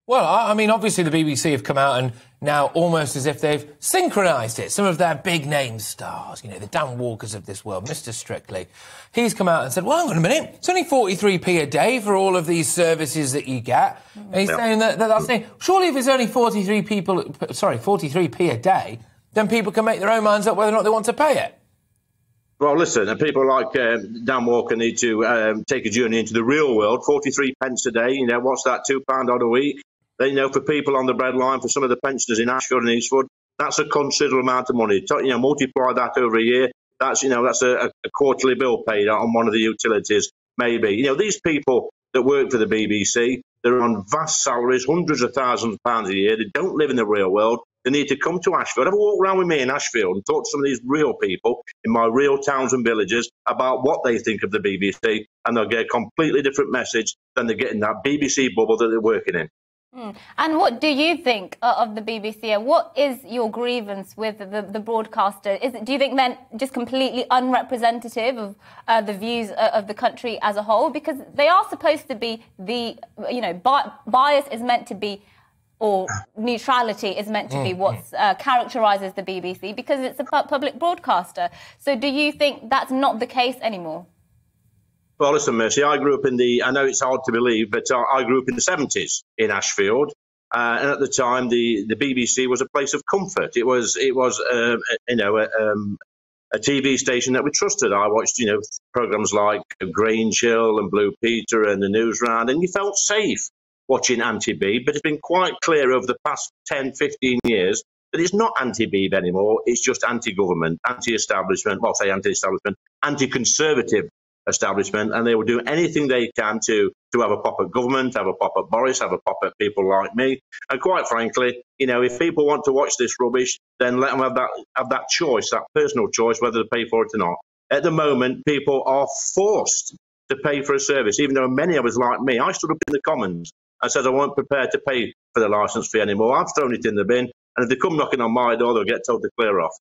Well, I mean, obviously the BBC have come out and now almost as if they've synchronised it. Some of their big-name stars, you know, the Dan Walkers of this world, Mr Strictly, he's come out and said, well, hang on a minute, it's only 43p a day for all of these services that you get. And he's saying that's saying, surely if it's only 43p a day, then people can make their own minds up whether or not they want to pay it. Well, listen, and people like Dan Walker need to take a journey into the real world. 43 pence a day, you know, what's that, £2 odd a week? Then, you know, for people on the breadline, for some of the pensioners in Ashfield and Eastwood, that's a considerable amount of money. You know, multiply that over a year, that's, you know, that's a quarterly bill paid out on one of the utilities, maybe. You know, these people that work for the BBC, they're on vast salaries, hundreds of thousands of pounds a year. They don't live in the real world. They need to come to Ashfield. Have a walk around with me in Ashfield and talk to some of these real people in my real towns and villages about what they think of the BBC, and they'll get a completely different message than they get in that BBC bubble that they're working in. And what do you think of the BBC? And what is your grievance with the broadcaster? Do you think they're just completely unrepresentative of the views of the country as a whole? Because they are supposed to be bias is meant to be, or neutrality is meant to be what characterises the BBC, because it's a public broadcaster. So do you think that's not the case anymore? Well, listen, Mercy, I grew up I know it's hard to believe, but I grew up in the 70s in Ashfield. And at the time, the BBC was a place of comfort. It was a TV station that we trusted. I watched, you know, programmes like Grange Hill and Blue Peter and the News Round, and you felt safe watching anti-Beeb. But it's been quite clear over the past 10, 15 years that it's not anti-Beeb anymore. It's just anti-government, anti-establishment, well, say anti-establishment, anti-conservative establishment, and they will do anything they can to have a pop at government, have a pop at Boris, have a pop at people like me. And quite frankly, you know, if people want to watch this rubbish, then let them have that choice, that personal choice, whether to pay for it or not. At the moment, people are forced to pay for a service, even though many of us, like me, I stood up in the Commons and said I weren't prepared to pay for the licence fee anymore. I've thrown it in the bin, and if they come knocking on my door, they'll get told to clear off.